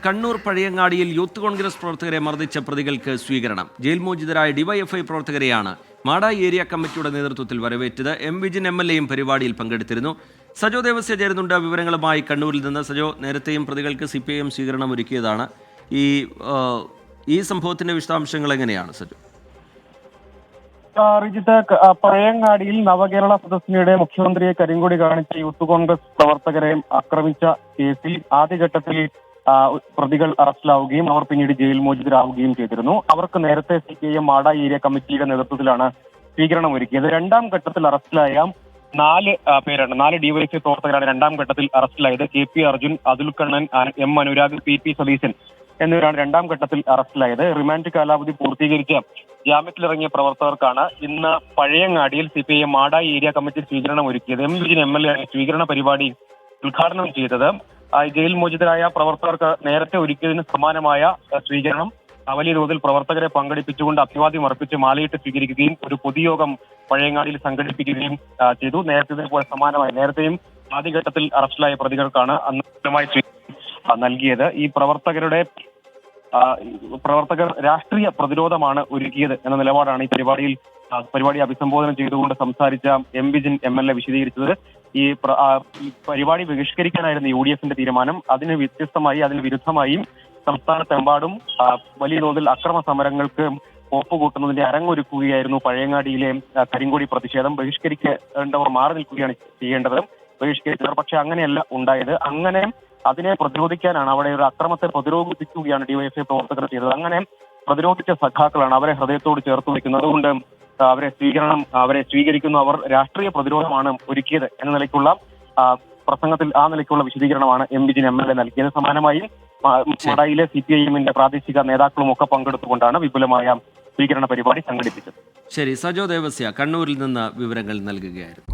Kannur പഴയങ്ങാടിയിൽ youth Congress പ്രവർത്തകരെ മർദ്ദിച്ച പ്രതികൾക്ക് സ്വീകരണം. ജയിൽ മോചിതരായ ഡിവൈഎഫ്ഐ പ്രവർത്തകരെയാണ് മാടായി ഏരിയ കമ്മിറ്റിയുടെ നേതൃത്വത്തിൽ വരവേറ്റത്. എം വിജിൻ എംഎൽഎയും പരിപാടിയിൽ പങ്കെടുത്തിരുന്നു. സജോ ദേവസ്യ ചേരുന്നുണ്ട് വിവരങ്ങളുമായി കണ്ണൂരിൽ നിന്ന്. സജോ, നേരത്തെയും പ്രതികൾക്ക് CPIM സ്വീകരണം ഒരുക്കിയതാണ്. ഈ സംഭവത്തിന്റെ വിശദാംശങ്ങൾ എങ്ങനെയാണ് സജോ? റിജിത്ത്, പഴയങ്ങാടിയിൽ നവകേരള സദസ്സിനിടെ മുഖ്യമന്ത്രിയെ കരിങ്കൊടി കാണിച്ച യൂത്ത് കോൺഗ്രസ് പ്രവർത്തകരെ ആക്രമിച്ച കേസിൽ ആദ്യഘട്ടത്തിൽ പ്രതികൾ അറസ്റ്റിലാവുകയും അവർ പിന്നീട് ജയിൽ മോചിതരാവുകയും ചെയ്തിരുന്നു. അവർക്ക് നേരത്തെ CPIM മാടായി ഏരിയ കമ്മിറ്റിയുടെ നേതൃത്വത്തിലാണ് സ്വീകരണം ഒരുക്കിയത്. രണ്ടാം ഘട്ടത്തിൽ അറസ്റ്റിലായ 4 ഡിവൈഎഫ്ഐ പ്രവർത്തകരാണ് രണ്ടാം ഘട്ടത്തിൽ അറസ്റ്റിലായത്. KP Arjun, Atul Kannan, M Anurag, PP Satheesan എന്നിവരാണ് രണ്ടാം ഘട്ടത്തിൽ അറസ്റ്റിലായത്. റിമാൻഡ് കാലാവധി പൂർത്തീകരിച്ച ജാമ്യത്തിലിറങ്ങിയ പ്രവർത്തകർക്കാണ് ഇന്ന് പഴയങ്ങാടിയിൽ CPIM മാടായി ഏരിയ കമ്മിറ്റി സ്വീകരണം ഒരുക്കിയത്. എം വിജിൻ MLA സ്വീകരണ പരിപാടി ഉദ്ഘാടനം ചെയ്തത്. ജയിൽ മോചിതരായ പ്രവർത്തകർക്ക് നേരത്തെ ഒരുക്കിയതിന് സമാനമായ സ്വീകരണം വലിയ തോതിൽ പ്രവർത്തകരെ പങ്കെടുപ്പിച്ചുകൊണ്ട് അഭിവാദ്യം അർപ്പിച്ച് മാലയിട്ട് സ്വീകരിക്കുകയും ഒരു പൊതുയോഗം പഴയങ്ങാടിയിൽ സംഘടിപ്പിക്കുകയും ചെയ്തു. നേരത്തെയും ആദ്യഘട്ടത്തിൽ അറസ്റ്റിലായ പ്രതികൾക്കാണ് അന്ന് നൽകിയത്. ഈ പ്രവർത്തകർ രാഷ്ട്രീയ പ്രതിരോധമാണ് ഒരുക്കിയത് എന്ന നിലപാടാണ് ഈ പരിപാടി അഭിസംബോധന ചെയ്തുകൊണ്ട് സംസാരിച്ച എം വിജിൻ MLA വിശദീകരിച്ചത്. ഈ പരിപാടി ബഹിഷ്കരിക്കാനായിരുന്നു UDFന്റെ തീരുമാനം. അതിന് വിരുദ്ധമായും സംസ്ഥാനത്തെമ്പാടും വലിയ തോതിൽ അക്രമ സമരങ്ങൾക്ക് ഒപ്പുകൂട്ടുന്നതിന്റെ അരങ്ങൊരുക്കുകയായിരുന്നു പഴയങ്ങാടിയിലെ കരിങ്കൊടി പ്രതിഷേധം. ബഹിഷ്കരിക്കേണ്ടവർ മാറി നിൽക്കുകയാണ് ചെയ്യേണ്ടത്, ബഹിഷ്കരിച്ചവർ. പക്ഷെ അങ്ങനെയല്ല ഉണ്ടായത്. അങ്ങനെ അതിനെ പ്രതിരോധിക്കാനാണ്, അവിടെ ഒരു അക്രമത്തെ പ്രതിരോധിക്കുകയാണ് ഡിവൈഎഫ്ഐ പ്രവർത്തകർ ചെയ്തത്. അങ്ങനെ പ്രതിരോധിച്ച സഖാക്കളാണ്, അവരെ ഹൃദയത്തോട് ചേർത്ത് വയ്ക്കുന്നത്. അതുകൊണ്ട് അവരെ സ്വീകരിക്കുന്നു. അവർ രാഷ്ട്രീയ പ്രതിരോധമാണ് ഒരുക്കിയത് എന്ന നിലയ്ക്കുള്ള പ്രസംഗത്തിൽ ആ നിലയ്ക്കുള്ള വിശദീകരണമാണ് എം വിജിൻ MLA നൽകിയത്. സമാനമായി മാടായിലെ CPIMന്റെ പ്രാദേശിക നേതാക്കളും ഒക്കെ പങ്കെടുത്തുകൊണ്ടാണ് വിപുലമായ സ്വീകരണ പരിപാടി സംഘടിപ്പിച്ചത്. ശരി, സജോ ദേവസ്യ കണ്ണൂരിൽ നിന്ന് വിവരങ്ങൾ നൽകുകയായിരുന്നു.